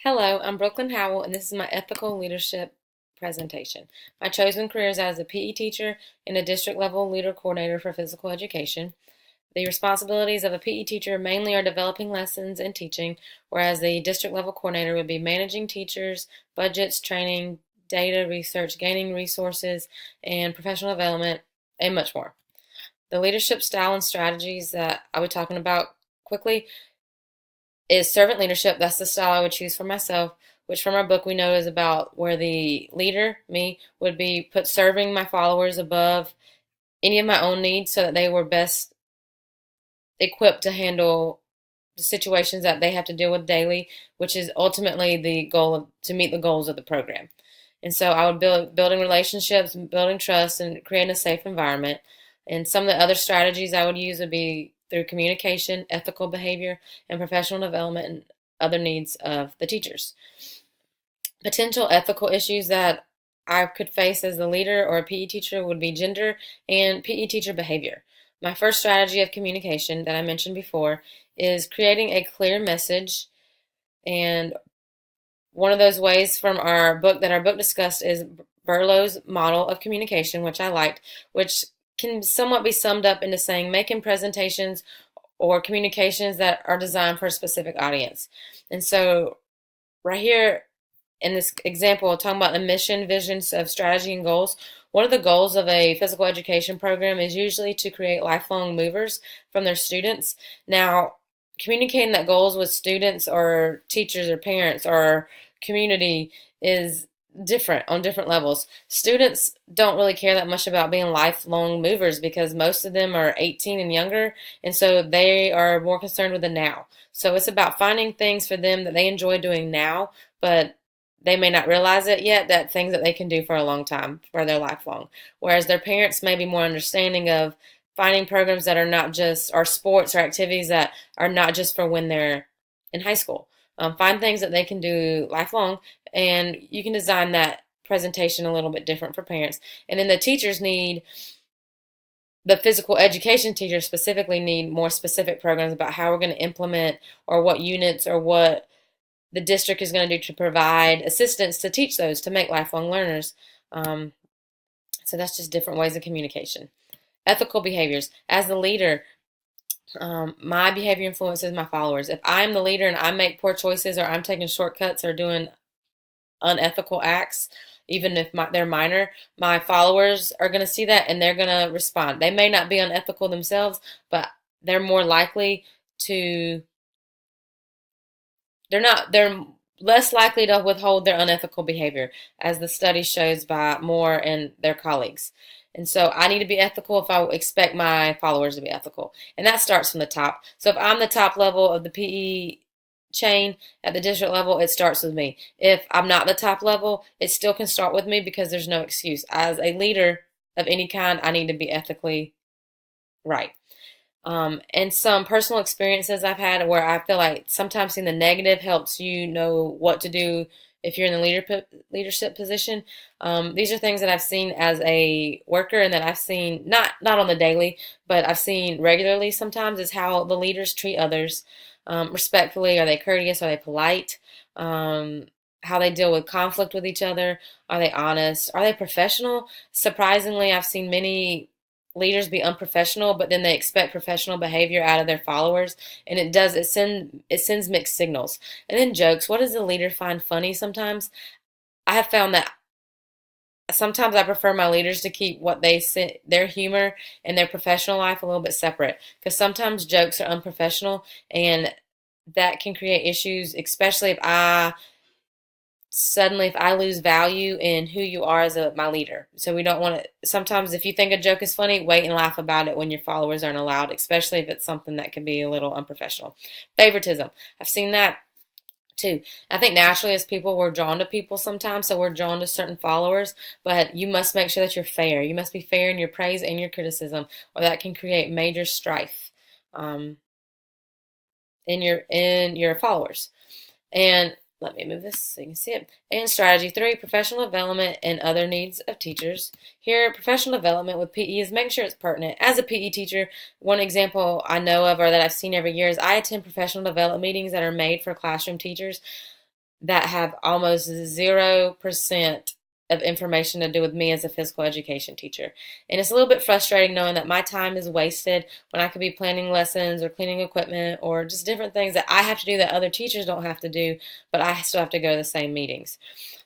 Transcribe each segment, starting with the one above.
Hello, I'm Brooklyn Howell, and this is my ethical leadership presentation. My chosen career is as a PE teacher and a district level leader coordinator for physical education. The responsibilities of a PE teacher mainly are developing lessons and teaching, whereas the district level coordinator would be managing teachers, budgets, training, data research, gaining resources, and professional development, and much more. The leadership style and strategies that I was talking about quickly is servant leadership. That's the style I would choose for myself, which from our book we know is about where the leader, me, would be put serving my followers above any of my own needs so that they were best equipped to handle the situations that they have to deal with daily, which is ultimately the goal of to meet the goals of the program. And so I would building relationships, building trust, and creating a safe environment. And some of the other strategies I would use would be through communication, ethical behavior, and professional development and other needs of the teachers. Potential ethical issues that I could face as a leader or a PE teacher would be gender and PE teacher behavior. My first strategy of communication that I mentioned before is creating a clear message, and one of those ways from our book that our book discussed is Berlow's model of communication, which I liked, which can somewhat be summed up into saying making presentations or communications that are designed for a specific audience. And so, right here in this example, talking about the mission, visions of strategy and goals, one of the goals of a physical education program is usually to create lifelong movers from their students. Now, communicating that goals with students or teachers or parents or community is different on different levels. Students don't really care that much about being lifelong movers because most of them are 18 and younger, and so they are more concerned with the now. So it's about finding things for them that they enjoy doing now, but they may not realize it yet, that things that they can do for a long time, for their lifelong. Whereas their parents may be more understanding of finding programs that are not just, or sports or activities that are not just for when they're in high school. Find things that they can do lifelong, and you can design that presentation a little bit different for parents. And then the teachers need, the physical education teachers specifically need more specific programs about how we're going to implement or what units or what the district is going to do to provide assistance to teach those to make lifelong learners. Um, so that's just different ways of communication. Ethical behaviors. As the leader, my behavior influences my followers. If I'm the leader and I make poor choices or I'm taking shortcuts or doing unethical acts, even if they're minor, my followers are going to see that and they're going to respond. They may not be unethical themselves, but they're more likely to they're less likely to withhold their unethical behavior, as the study shows by Moore and their colleagues. And so I need to be ethical if I expect my followers to be ethical. And that starts from the top. So if I'm the top level of the PE chain at the district level, it starts with me. If I'm not the top level, it still can start with me because there's no excuse. As a leader of any kind, I need to be ethically right. And some personal experiences I've had where I feel like sometimes seeing the negative helps you know what to do if you're in the leadership position. These are things that I've seen as a worker and that I've seen not on the daily, but I've seen regularly sometimes is how the leaders treat others respectfully. Are they courteous? Are they polite? How they deal with conflict with each other. Are they honest? Are they professional? Surprisingly, I've seen many leaders be unprofessional, but then they expect professional behavior out of their followers, and it sends mixed signals. And then jokes. What does the leader find funny sometimes? I have found that sometimes I prefer my leaders to keep what they say, their humor and their professional life a little bit separate, because sometimes jokes are unprofessional, and that can create issues, especially if I lose value in who you are as my leader. So we don't want to, sometimes if you think a joke is funny, wait and laugh about it when your followers aren't allowed, especially if it's something that can be a little unprofessional. Favoritism. I've seen that too. I think naturally as people, we're drawn to people sometimes, so we're drawn to certain followers, but you must make sure that you're fair. You must be fair in your praise and your criticism, or that can create major strife um, in your followers. And let me move this so you can see it. And strategy 3, professional development and other needs of teachers. Here, professional development with PE is making sure it's pertinent. As a PE teacher, one example I know of or that I've seen every year is I attend professional development meetings that are made for classroom teachers. that have almost 0% of information to do with me as a physical education teacher. And it's a little bit frustrating knowing that my time is wasted when I could be planning lessons or cleaning equipment or just different things that I have to do that other teachers don't have to do, but I still have to go to the same meetings.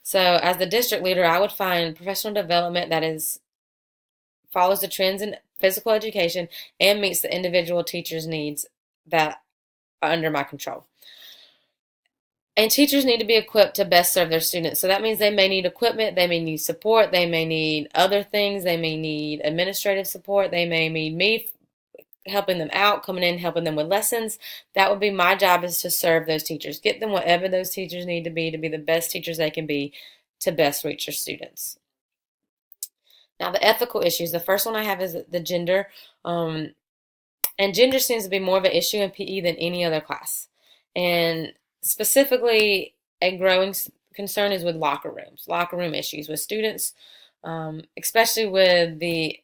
So as the district leader, I would find professional development that is follows the trends in physical education and meets the individual teacher's needs that are under my control. And teachers need to be equipped to best serve their students. So that means they may need equipment, they may need support, they may need other things, they may need administrative support, they may need me helping them out, coming in, helping them with lessons. That would be my job, is to serve those teachers, get them whatever those teachers need to be the best teachers they can be to best reach their students. Now, the ethical issues. The first one I have is the gender. And gender seems to be more of an issue in PE than any other class. And specifically, a growing concern is with locker rooms, locker room issues with students, especially with the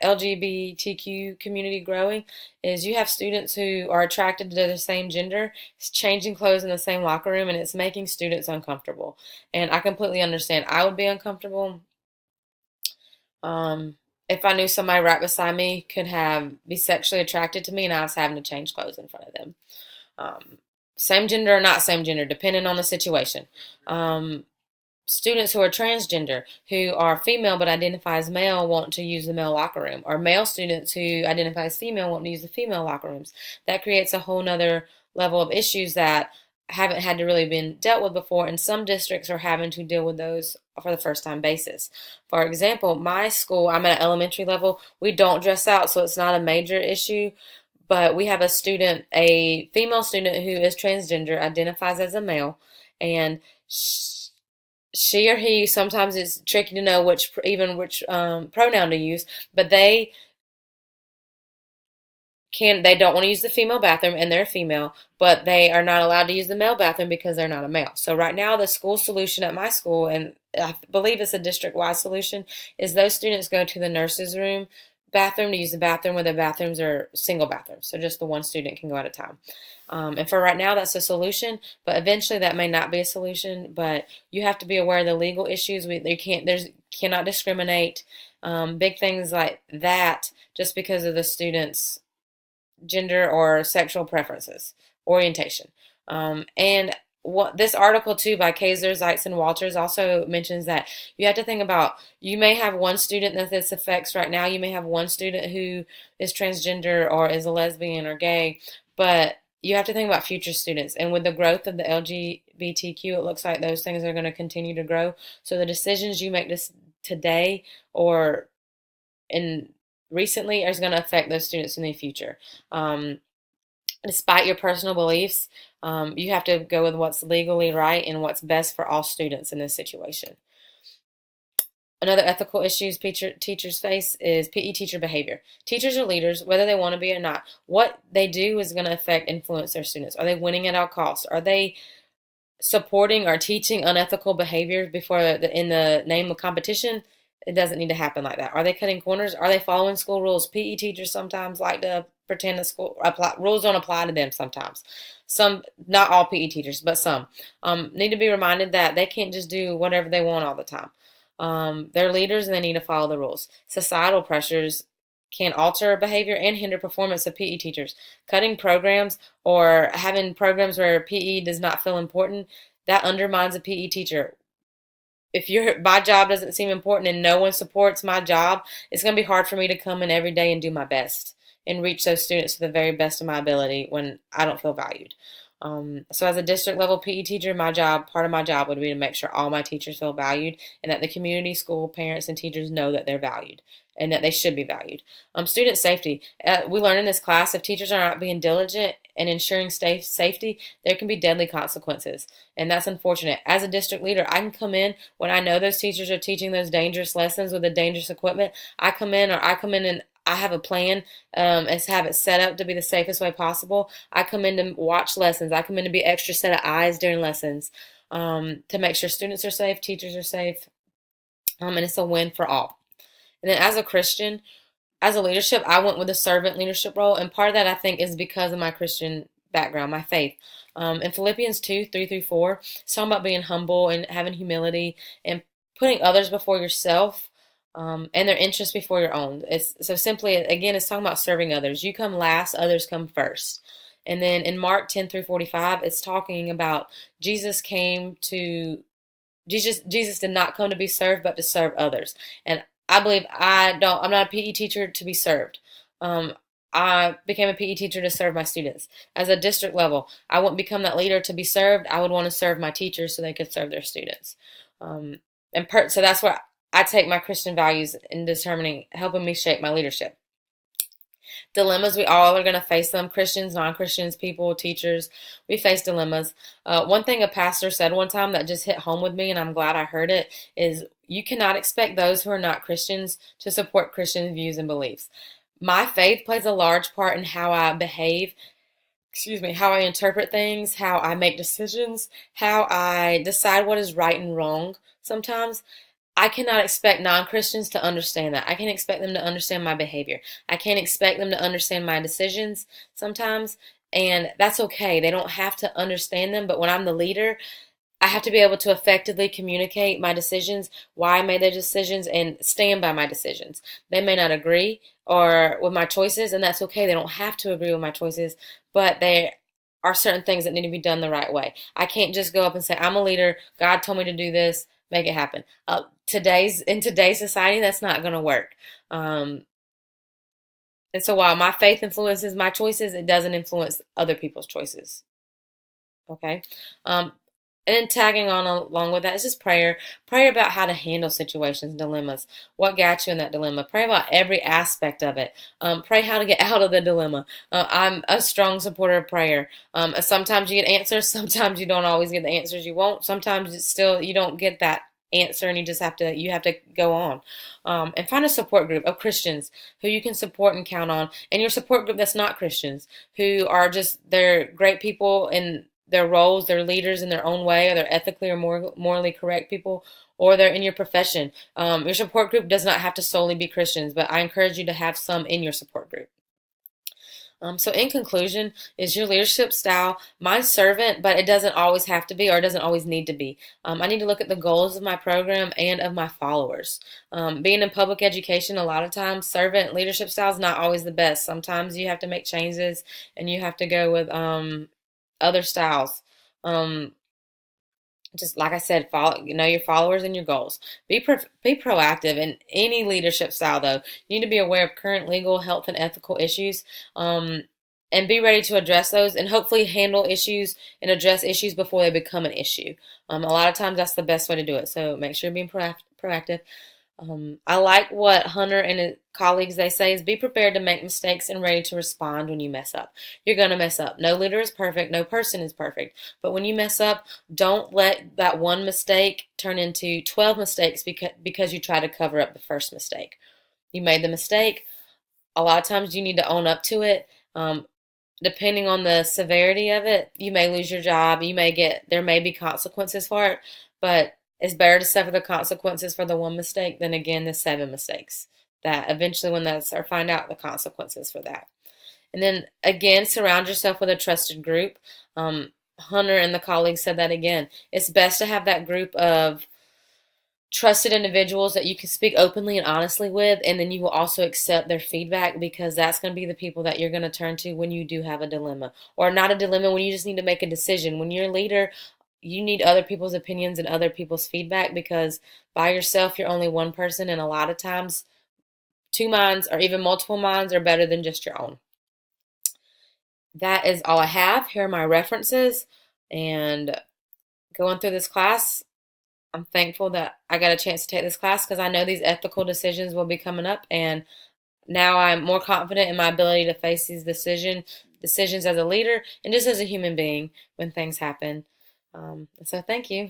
LGBTQ community growing, is you have students who are attracted to the same gender, changing clothes in the same locker room, and it's making students uncomfortable. And I completely understand. I would be uncomfortable. If I knew somebody right beside me could be sexually attracted to me and I was having to change clothes in front of them. Same gender or not same gender, depending on the situation. Students who are transgender, who are female but identify as male, want to use the male locker room, or male students who identify as female want to use the female locker rooms. That creates a whole nother level of issues that haven't had to really been dealt with before, and some districts are having to deal with those for the first time basis. For example, my school, I'm at an elementary level, we don't dress out, so it's not a major issue, but we have a female student who is transgender, identifies as a male, and she or he, sometimes it's tricky to know which pronoun to use, but they don't want to use the female bathroom, and they're female, but they are not allowed to use the male bathroom because they're not a male. So right now, the school solution at my school, and I believe it's a district-wide solution, is those students go to the nurse's room bathroom to use the bathroom, where the bathrooms are single bathrooms, so just the one student can go at a time. And for right now, that's a solution, but eventually that may not be a solution. But you have to be aware of the legal issues. Cannot discriminate, big things like that, just because of the students' gender or sexual preferences, orientation. And what this article too by Kaiser, Zeitz, and Walters also mentions that you have to think about, you may have one student that this affects right now. You may have one student who is transgender or is a lesbian or gay, but you have to think about future students. And with the growth of the LGBTQ, it looks like those things are going to continue to grow. So the decisions you make today or in recently is going to affect those students in the future. Despite your personal beliefs, you have to go with what's legally right and what's best for all students in this situation. Another ethical issues teachers face is PE teacher behavior. Teachers are leaders, whether they want to be or not. What they do is going to influence their students. Are they winning at all costs? Are they supporting or teaching unethical behaviors in the name of competition? It doesn't need to happen like that. Are they cutting corners? Are they following school rules? PE teachers sometimes like to pretend that rules don't apply to them sometimes. Some, not all PE teachers, but some, need to be reminded that they can't just do whatever they want all the time. They're leaders and they need to follow the rules. Societal pressures can alter behavior and hinder performance of PE teachers. Cutting programs or having programs where PE does not feel important, that undermines a PE teacher. If my job doesn't seem important and no one supports my job, it's going to be hard for me to come in every day and do my best and reach those students to the very best of my ability when I don't feel valued. So as a district level PE teacher, part of my job would be to make sure all my teachers feel valued and that the community, school, parents, and teachers know that they're valued and that they should be valued. Student safety. We learn in this class, if teachers are not being diligent and ensuring safety, there can be deadly consequences. And that's unfortunate. As a district leader, I can come in when I know those teachers are teaching those dangerous lessons with the dangerous equipment. I come in and I have a plan, have it set up to be the safest way possible. I come in to watch lessons. I come in to be extra set of eyes during lessons, to make sure students are safe, teachers are safe, and it's a win for all. And then as a Christian, as a leadership, I went with a servant leadership role, and part of that I think is because of my Christian background, my faith. In Philippians 2:3-4, it's talking about being humble and having humility and putting others before yourself, and their interests before your own. It's so simply, again, it's talking about serving others. You come last, others come first. And then in Mark 10:3-45, it's talking about Jesus did not come to be served, but to serve others. And I believe I'm not a PE teacher to be served. Um, I became a PE teacher to serve my students. As a district level, I wouldn't become that leader to be served. I would want to serve my teachers so they could serve their students. Um, so that's where I take my Christian values in helping me shape my leadership. Dilemmas, we all are going to face them. Christians, non-Christians, people, teachers, we face dilemmas. One thing a pastor said one time that just hit home with me, and I'm glad I heard it, is you cannot expect those who are not Christians to support Christian views and beliefs. My faith plays a large part in how I behave, how I interpret things, how I make decisions, how I decide what is right and wrong sometimes. I cannot expect non-Christians to understand that. I can't expect them to understand my behavior. I can't expect them to understand my decisions sometimes, and that's okay. They don't have to understand them, but when I'm the leader, I have to be able to effectively communicate my decisions, why I made the decisions, and stand by my decisions. They may not agree or with my choices, and that's okay. They don't have to agree with my choices, but there are certain things that need to be done the right way. I can't just go up and say, I'm a leader, God told me to do this, make it happen. In today's society, that's not going to work. And so while my faith influences my choices, it doesn't influence other people's choices. Okay. And then tagging on along with that is just prayer. Pray about how to handle situations, dilemmas. What got you in that dilemma? Pray about every aspect of it. Pray how to get out of the dilemma. I'm a strong supporter of prayer. Sometimes you get answers. Sometimes you don't always get the answers you want. Sometimes it's still you don't get that answer, and you have to go on. And find a support group of Christians who you can support and count on, and your support group that's not Christians, who are they're great people in their roles, they're leaders in their own way, or they're ethically or morally correct people, or they're in your profession. Your support group does not have to solely be Christians, but I encourage you to have some in your support group. So in conclusion, is your leadership style my servant, but it doesn't always have to be, or it doesn't always need to be. I need to look at the goals of my program and of my followers. Being in public education, a lot of times servant leadership style is not always the best. Sometimes you have to make changes and you have to go with other styles. Just like I said, know your followers and your goals. Be proactive in any leadership style, though. You need to be aware of current legal, health, and ethical issues, and be ready to address those, and hopefully handle issues and address issues before they become an issue. A lot of times that's the best way to do it. So make sure you're being proactive. I like what Hunter and his colleagues they say is be prepared to make mistakes and ready to respond when you mess up. You're going to mess up. No leader is perfect. No person is perfect. But when you mess up, don't let that one mistake turn into 12 mistakes because you try to cover up the first mistake. You made the mistake. A lot of times you need to own up to it. Depending on the severity of it, you may lose your job. There may be consequences for it, but it's better to suffer the consequences for the one mistake than again the 7 mistakes. That eventually, find out the consequences for that. And then again, surround yourself with a trusted group. Hunter and the colleagues said that again. It's best to have that group of trusted individuals that you can speak openly and honestly with, and then you will also accept their feedback, because that's going to be the people that you're going to turn to when you do have a dilemma, or not a dilemma, when you just need to make a decision. When you're a leader, you need other people's opinions and other people's feedback, because by yourself you're only one person, and a lot of times 2 minds or even multiple minds are better than just your own. That is all I have. Here are my references, and going through this class, I'm thankful that I got a chance to take this class, because I know these ethical decisions will be coming up, and now I'm more confident in my ability to face these decisions as a leader and just as a human being when things happen. So thank you.